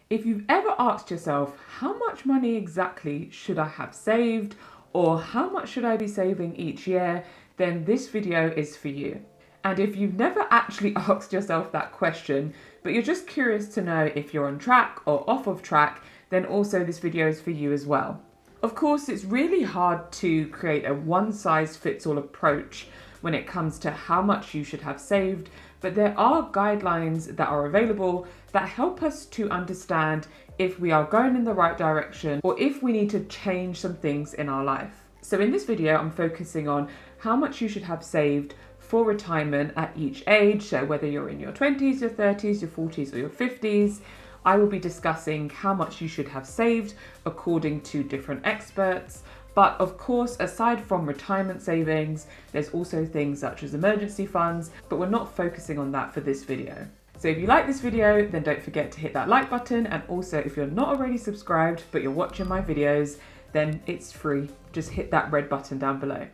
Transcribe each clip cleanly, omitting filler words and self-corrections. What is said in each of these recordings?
If you've ever asked yourself, how much money exactly should I have saved, or how much should I be saving each year, then this video is for you. And if you've never actually asked yourself that question, but you're just curious to know if you're on track or off of track, then also this video is for you as well. Of course, it's really hard to create a one-size-fits-all approach when it comes to how much you should have saved, but there are guidelines that are available that help us to understand if we are going in the right direction or if we need to change some things in our life. So in this video, I'm focusing on how much you should have saved for retirement at each age. So whether you're in your 20s, your 30s, your 40s, or your 50s, I will be discussing how much you should have saved according to different experts. But of course, aside from retirement savings, there's also things such as emergency funds, but we're not focusing on that for this video. So if you like this video, then don't forget to hit that like button. And also if you're not already subscribed, but you're watching my videos, then it's free. Just hit that red button down below.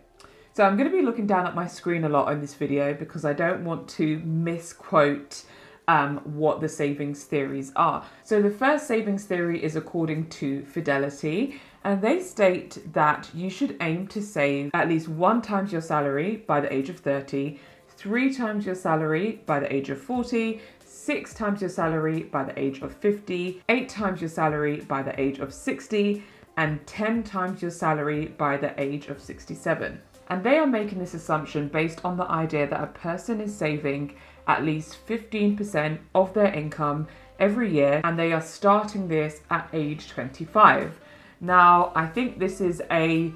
So I'm going to be looking down at my screen a lot on this video because I don't want to misquote what the savings theories are. So the first savings theory is according to Fidelity, and they state that you should aim to save at least 1 times your salary by the age of 30, 3 times your salary by the age of 40, 6 times your salary by the age of 50, 8 times your salary by the age of 60, and 10 times your salary by the age of 67. And they are making this assumption based on the idea that a person is saving at least 15% of their income every year, and they are starting this at age 25. Now, I think this is a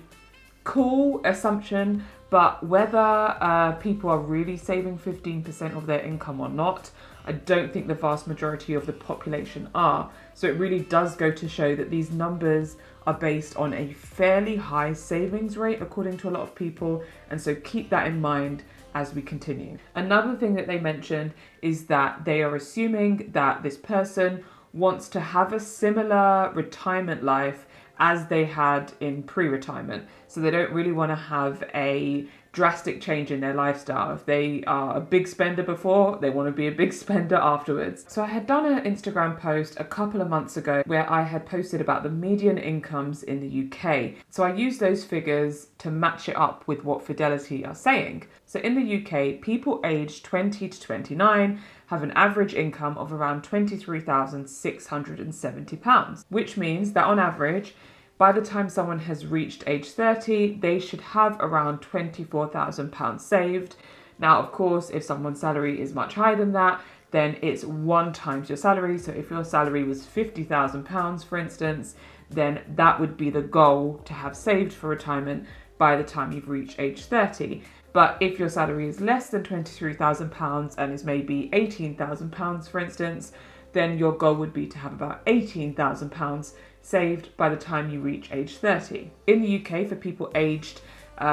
cool assumption, but whether people are really saving 15% of their income or not, I don't think the vast majority of the population are. So it really does go to show that these numbers are based on a fairly high savings rate according to a lot of people, and so keep that in mind as we continue. Another thing that they mentioned is that they are assuming that this person wants to have a similar retirement life as they had in pre-retirement. So they don't really want to have a drastic change in their lifestyle. If they are a big spender before, they want to be a big spender afterwards. So I had done an Instagram post a couple of months ago where I had posted about the median incomes in the UK. So I used those figures to match it up with what Fidelity are saying. So in the UK, people aged 20 to 29 have an average income of around £23,670, which means that on average, by the time someone has reached age 30, they should have around £24,000 saved. Now, of course, if someone's salary is much higher than that, then it's 1 times your salary. So if your salary was £50,000, for instance, then that would be the goal to have saved for retirement by the time you've reached age 30. But if your salary is less than £23,000 and is maybe £18,000, for instance, then your goal would be to have about £18,000 saved by the time you reach age 30. In the UK, for people aged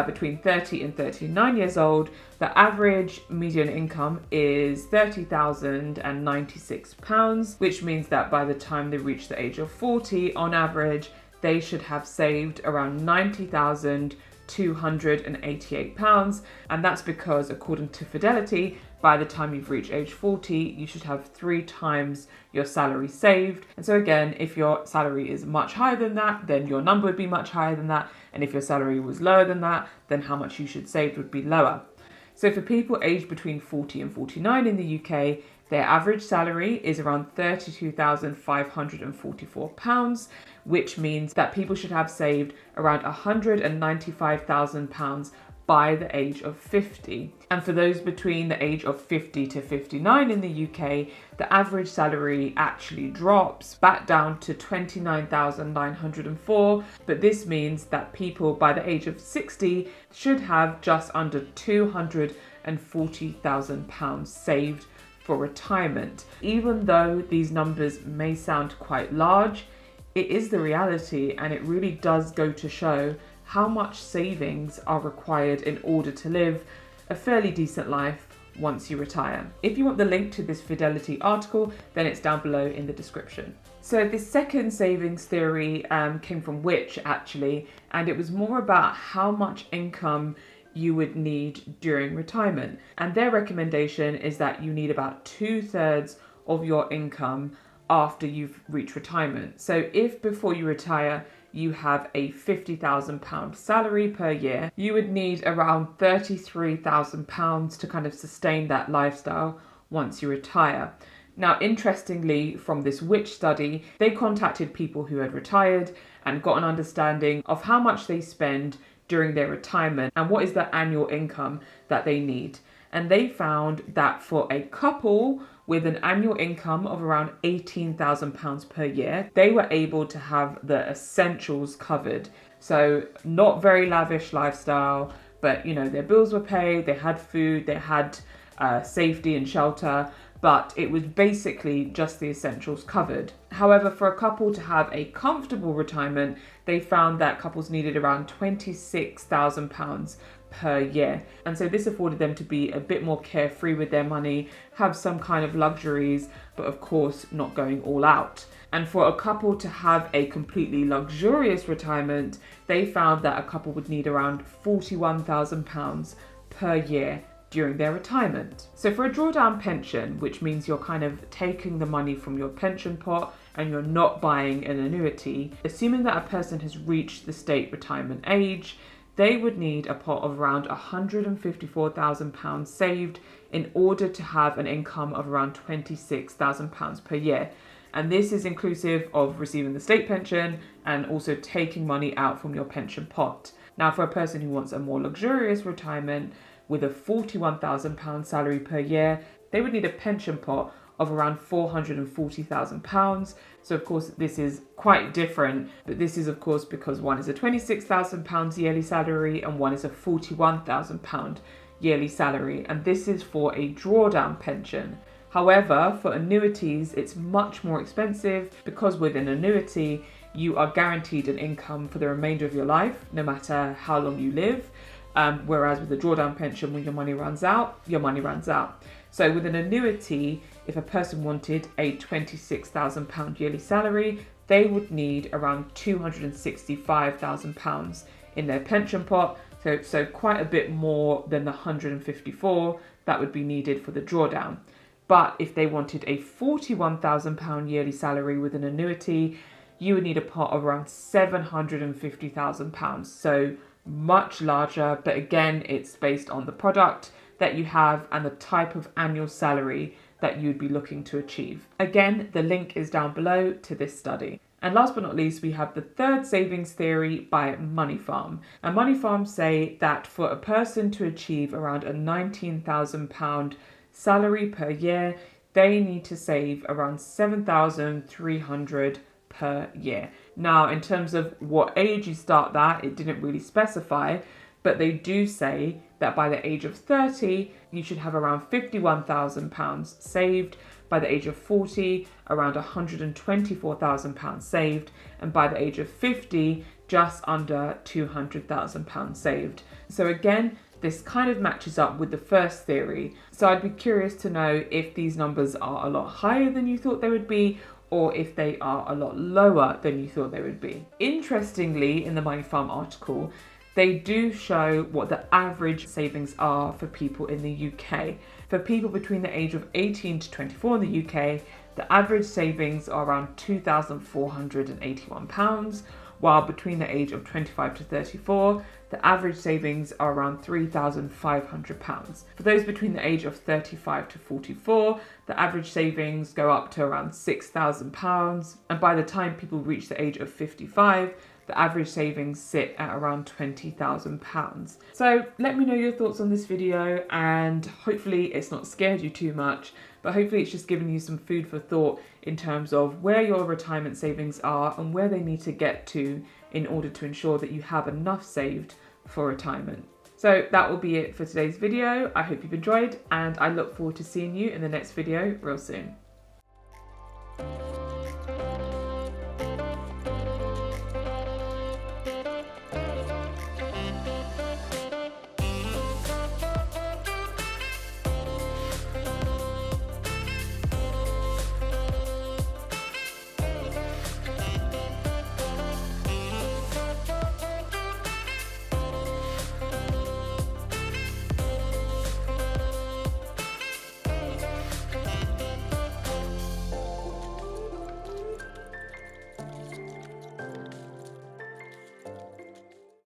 between 30 and 39 years old, the average median income is £30,096, which means that by the time they reach the age of 40, on average, they should have saved around £90,288, and that's because, according to Fidelity, by the time you've reached age 40, you should have 3 times your salary saved. And so again, if your salary is much higher than that, then your number would be much higher than that. And if your salary was lower than that, then how much you should save would be lower. So for people aged between 40 and 49 in the UK, their average salary is around £32,544, which means that people should have saved around £195,000 by the age of 50. And for those between the age of 50 to 59 in the UK, the average salary actually drops back down to £29,904. But this means that people by the age of 60 should have just under £240,000 saved for retirement. Even though these numbers may sound quite large, it is the reality, and it really does go to show how much savings are required in order to live a fairly decent life once you retire. If you want the link to this Fidelity article, then it's down below in the description. So this second savings theory came from Which, actually, and it was more about how much income you would need during retirement. And their recommendation is that you need about 2/3 of your income after you've reached retirement. So if before you retire, you have a £50,000 salary per year, you would need around £33,000 to kind of sustain that lifestyle once you retire. Now, interestingly, from this Which study, they contacted people who had retired and got an understanding of how much they spend during their retirement and what is the annual income that they need. And they found that for a couple with an annual income of around £18,000 per year, they were able to have the essentials covered. So not very lavish lifestyle, but their bills were paid, they had food, they had safety and shelter, but it was basically just the essentials covered. However, for a couple to have a comfortable retirement, they found that couples needed around £26,000 per year. And so this afforded them to be a bit more carefree with their money, have some kind of luxuries, but of course not going all out. And for a couple to have a completely luxurious retirement, they found that a couple would need around £41,000 per year during their retirement. So for a drawdown pension, which means you're kind of taking the money from your pension pot and you're not buying an annuity, assuming that a person has reached the state retirement age, they would need a pot of around £154,000 saved in order to have an income of around £26,000 per year. And this is inclusive of receiving the state pension and also taking money out from your pension pot. Now, for a person who wants a more luxurious retirement with a £41,000 salary per year, they would need a pension pot of around £440,000. So of course this is quite different, but this is of course because one is a £26,000 yearly salary and one is a £41,000 yearly salary, and this is for a drawdown pension. However, for annuities, it's much more expensive because with an annuity, you are guaranteed an income for the remainder of your life, no matter how long you live. Whereas with a drawdown pension, when your money runs out, your money runs out. So with an annuity, if a person wanted a £26,000 yearly salary, they would need around £265,000 in their pension pot. So quite a bit more than the 154 that would be needed for the drawdown. But if they wanted a £41,000 yearly salary with an annuity, you would need a pot of around £750,000. So much larger, but again, it's based on the product that you have and the type of annual salary that you'd be looking to achieve. Again, the link is down below to this study. And last but not least, we have the third savings theory by Money Farm. And Money Farm say that for a person to achieve around a £19,000 salary per year, they need to save around £7,300 per year. Now, in terms of what age you start that, it didn't really specify, but they do say that by the age of 30, you should have around £51,000 saved, by the age of 40, around £124,000 saved, and by the age of 50, just under £200,000 saved. So again, this kind of matches up with the first theory. So I'd be curious to know if these numbers are a lot higher than you thought they would be, or if they are a lot lower than you thought they would be. Interestingly, in the Money Farm article, they do show what the average savings are for people in the UK. For people between the age of 18 to 24 in the UK, the average savings are around £2,481, while between the age of 25 to 34, the average savings are around £3,500. For those between the age of 35 to 44, the average savings go up to around £6,000. And by the time people reach the age of 55, the average savings sit at around £20,000. So let me know your thoughts on this video, and hopefully it's not scared you too much, but hopefully it's just given you some food for thought in terms of where your retirement savings are and where they need to get to in order to ensure that you have enough saved for retirement. So that will be it for today's video. I hope you've enjoyed, and I look forward to seeing you in the next video real soon.